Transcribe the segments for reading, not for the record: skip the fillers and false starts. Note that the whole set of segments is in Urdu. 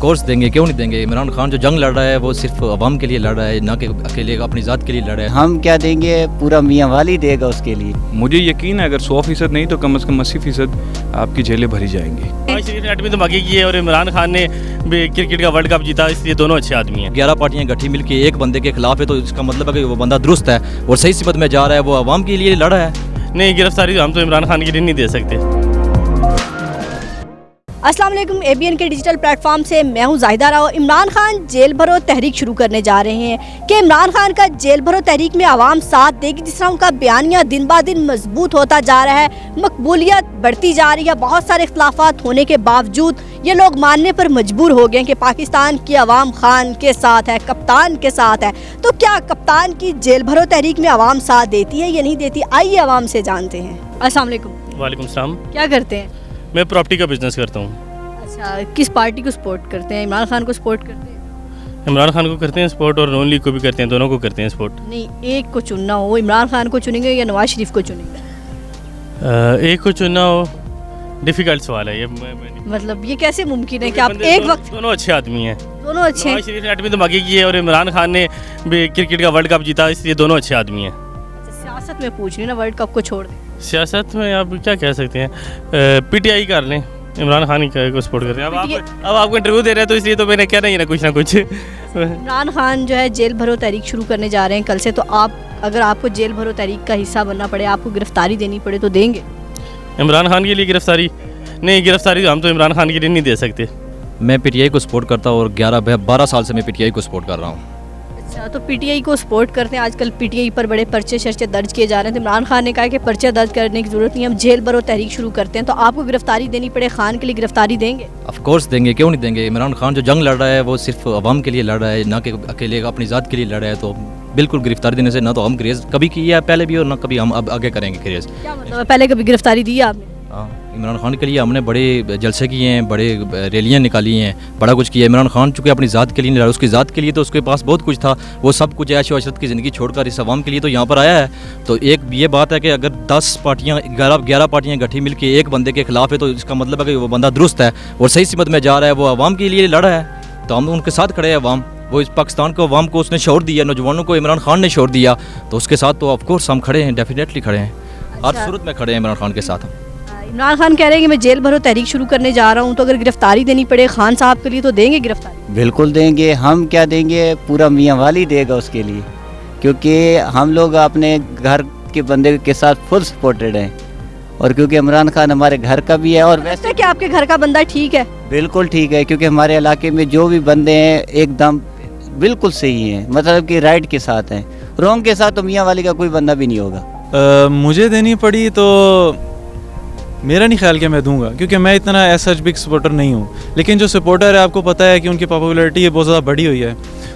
کورس دیں گے، کیوں نہیں دیں گے؟ عمران خان جو جنگ لڑ رہا ہے وہ صرف عوام کے لیے لڑ رہا ہے، نہ کہ اکیلے اپنی ذات کے لیے لڑ رہا ہے۔ ہم کیا دیں گے، پورا میاں والی دے گا اس کے لیے۔ مجھے یقین ہے اگر 100% نہیں تو کم از کم 80% آپ کی جیلیں بھری جائیں گی۔ نواز شریف نے 8ویں دھماکے کی ہے اور عمران خان نے بھی کرکٹ کا ورلڈ کپ جیتا، اس لیے دونوں اچھے آدمی ہیں۔ 11 پارٹیاں گٹھی مل کے ایک بندے کے خلاف ہے تو اس کا مطلب ہے کہ وہ بندہ درست ہے اور صحیح سمت میں جا رہا ہے، وہ عوام کے لیے لڑ رہا ہے۔ نہیں، گرفتاری ہم تو عمران خان کے لیے نہیں دے سکتے۔ السلام علیکم، اے بی این کے ڈیجیٹل پلیٹ فارم سے میں ہوں زاہدہ راؤ۔ عمران خان جیل بھرو تحریک شروع کرنے جا رہے ہیں کہ عمران خان کا جیل بھرو تحریک میں عوام ساتھ دے گی، جس طرح ان کا بیانیہ دن بہ دن مضبوط ہوتا جا رہا ہے، مقبولیت بڑھتی جا رہی ہے۔ بہت سارے اختلافات ہونے کے باوجود یہ لوگ ماننے پر مجبور ہو گئے کہ پاکستان کی عوام خان کے ساتھ ہے، کپتان کے ساتھ ہے۔ تو کیا کپتان کی جیل بھرو تحریک میں عوام ساتھ دیتی ہے یا نہیں دیتی؟ آئیے عوام سے جانتے ہیں۔ السلام علیکم۔ وعلیکم السلام۔ کیا کرتے ہیں؟ میں پراپرٹی کا بزنس کرتا ہوں۔ اچھا، کس پارٹی کو سپورٹ کرتے ہیں؟ عمران خان کو سپورٹ کرتے ہیں؟ عمران خان کو کرتے ہیں سپورٹ اور نون لیگ کو بھی کرتے ہیں، دونوں کو کرتے ہیں سپورٹ۔ نہیں، ایک کو چننا ہو، عمران خان کو چنیں گے یا نواز شریف کو چنیں گے؟ ایک کو چننا ہو ڈیفیکلٹ سوال ہے یہ، مطلب یہ کیسے ممکن ہے کہ آپ ایک وقت دونوں اچھے آدمی ہیں؟ دونوں اچھے ہیں۔ نواز شریف نے 8ویں دھماکے کی ہے اور عمران خان نے بھی کرکٹ کا ورلڈ کپ جیتا، اس لیے دونوں اچھے آدمی ہیں۔ سیاست میں پوچھ رہی نا، ورلڈ کپ کو چھوڑ دیں۔ سیاست میں آپ کیا کہہ سکتے ہیں، پی ٹی آئی کر لیں، عمران خان کو سپورٹ کرتے ہیں۔ اب آپ کو انٹرویو دے رہے ہیں تو اس لیے تو میں نے کہنا ہی ہے نا کچھ نہ کچھ۔ عمران خان جو ہے جیل بھرو تحریک شروع کرنے جا رہے ہیں کل سے، تو آپ اگر آپ کو جیل بھرو تحریک کا حصہ بننا پڑے، آپ کو گرفتاری دینی پڑے تو دیں گے؟ عمران خان کے لیے گرفتاری نہیں، گرفتاری ہم تو عمران خان کے لیے نہیں دے سکتے۔ میں پی ٹی آئی کو سپورٹ کرتا ہوں اور 12 سال سے میں پی ٹی آئی کو سپورٹ کر رہا ہوں۔ اچھا، تو پی ٹی آئی کو سپورٹ کرتے ہیں۔ آج کل پی ٹی آئی پر بڑے پرچے شرچے درج کیے جا رہے ہیں، تو عمران خان نے کہا کہ پرچے درج کرنے کی ضرورت نہیں، ہم جیل بھرو تحریک شروع کرتے ہیں، تو آپ کو گرفتاری دینی پڑے، خان کے لیے گرفتاری دیں گے؟ آف کورس دیں گے، کیوں نہیں دیں گے؟ عمران خان جو جنگ لڑ رہا ہے وہ صرف عوام کے لیے لڑ رہا ہے، نہ کہ اکیلے اپنی ذات کے لیے لڑ رہا ہے، تو بالکل گرفتاری دینے سے نہ تو ہم گریز کبھی کی ہے پہلے بھی اور نہ کبھی ہم اب آگے کریں گے گریز۔ کیا مطلب ہے، پہلے کبھی گرفتاری دی ہے آپ نے؟ ہاں، عمران خان کے لیے ہم نے بڑے جلسے کیے ہیں، بڑے ریلیاں نکالی ہیں، بڑا کچھ کیا ہے۔ عمران خان چونکہ اپنی ذات کے لیے نہیں لڑا، اس کی ذات کے لیے تو اس کے پاس بہت کچھ تھا، وہ سب کچھ عیش و عشرت کی زندگی چھوڑ کر اس عوام کے لیے تو یہاں پر آیا ہے۔ تو ایک یہ بات ہے کہ اگر 11 پارٹیاں گٹھی مل کے ایک بندے کے خلاف ہے تو اس کا مطلب ہے کہ وہ بندہ درست ہے اور صحیح سمت میں جا رہا ہے، وہ عوام کے لیے لڑ رہا ہے، تو ہم ان کے ساتھ کھڑے ہیں۔ عوام وہ اس پاکستان کو عوام کو اس نے شعور دیا، نوجوانوں کو عمران خان نے شعور دیا، تو اس کے ساتھ تو آف کورس ہم کھڑے ہیں، ڈیفینیٹلی کھڑے ہیں، ہر صورت میں کھڑے ہیں عمران خان کے ساتھ ہم۔ عمران خان کہہ رہے ہیں کہ میں جیل بھرو تحریک شروع کرنے جا رہا ہوں، تو اگر گرفتاری دینی پڑے خان صاحب کے لیے تو دیں گے گرفتاری؟ بالکل دیں گے۔ ہم کیا دیں گے، پورا میاں والی دے گا اس کے لیے، کیونکہ ہم لوگ اپنے گھر کے بندے کے ساتھ فل سپورٹڈ ہیں، اور کیونکہ عمران خان ہمارے گھر کا بھی ہے، اور ویسے کہ آپ کے گھر کا بندہ ٹھیک ہے؟ بالکل ٹھیک ہے، کیونکہ ہمارے علاقے میں جو بھی بندے ہیں ایک دم بالکل صحیح ہیں، مطلب کہ رائٹ کے ساتھ ہیں، رونگ کے ساتھ تو میاں والی کا کوئی بندہ بھی نہیں ہوگا۔ مجھے دینی پڑی تو میرا نہیں خیال کہ میں دوں گا، کیونکہ میں اتنا ایسا بگ سپورٹر نہیں ہوں، لیکن جو سپورٹر ہے آپ کو پتہ ہے کہ ان کی پاپولیرٹی بہت زیادہ بڑھی ہوئی ہے،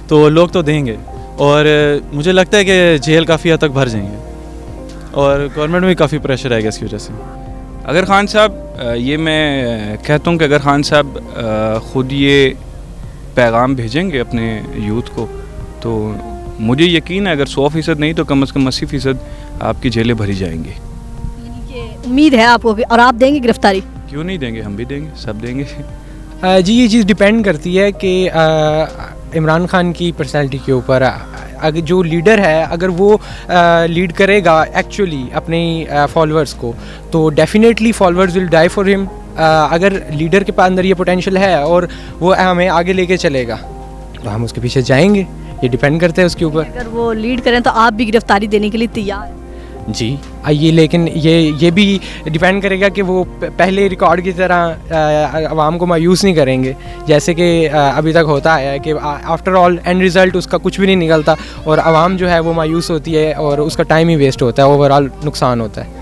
تو لوگ تو دیں گے، اور مجھے لگتا ہے کہ جیل کافی حد تک بھر جائیں گے، اور گورنمنٹ میں کافی پریشر آئے گا اس کی وجہ سے۔ اگر خان صاحب یہ میں کہتا ہوں کہ اگر خان صاحب خود یہ پیغام بھیجیں گے اپنے یوتھ کو تو مجھے یقین ہے اگر 100% نہیں تو کم از کم 80% آپ کی جیلیں بھری جائیں گی۔ امید ہے آپ کو، اور آپ دیں گے گرفتاری؟ کیوں نہیں دیں گے، ہم بھی دیں گے، سب دیں گے۔ جی یہ چیز ڈیپینڈ کرتی ہے کہ عمران خان کی پرسنالٹی کے اوپر۔ اگر جو لیڈر ہے اگر وہ لیڈ کرے گا ایکچولی اپنی فالوورس کو، تو definitely followers will die for ہم۔ اگر لیڈر کے اندر یہ پوٹینشیل ہے اور وہ ہمیں آگے لے کے چلے گا تو ہم اس کے پیچھے جائیں گے، یہ ڈیپینڈ کرتا ہے اس کے اوپر۔ اگر وہ لیڈ کریں تو آپ بھی گرفتاری دینے کے لیے تیار ہیں؟ جی آئیے، لیکن یہ بھی ڈیپینڈ کرے گا کہ وہ پہلے ریکارڈ کی طرح عوام کو مایوس نہیں کریں گے، جیسے کہ ابھی تک ہوتا ہے کہ آفٹر آل اینڈ ریزلٹ اس کا کچھ بھی نہیں نکلتا، اور عوام جو ہے وہ مایوس ہوتی ہے اور اس کا ٹائم ہی ویسٹ ہوتا ہے، اوور آل نقصان ہوتا ہے۔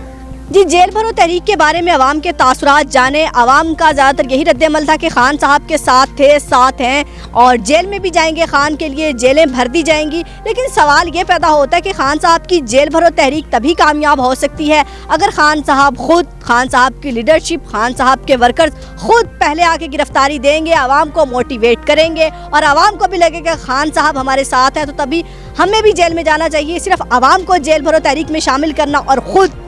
جی، جیل بھرو تحریک کے بارے میں عوام کے تاثرات جانے۔ عوام کا زیادہ تر یہی رد عمل تھا کہ خان صاحب کے ساتھ تھے، ساتھ ہیں، اور جیل میں بھی جائیں گے، خان کے لیے جیلیں بھر دی جائیں گی۔ لیکن سوال یہ پیدا ہوتا ہے کہ خان صاحب کی جیل بھرو تحریک تبھی کامیاب ہو سکتی ہے اگر خان صاحب خود، خان صاحب کی لیڈرشپ، خان صاحب کے ورکرز خود پہلے آ کے گرفتاری دیں گے، عوام کو موٹیویٹ کریں گے، اور عوام کو بھی لگے کہ خان صاحب ہمارے ساتھ ہیں تو تبھی ہمیں بھی جیل میں جانا چاہیے۔ صرف عوام کو جیل بھرو تحریک میں شامل کرنا اور خود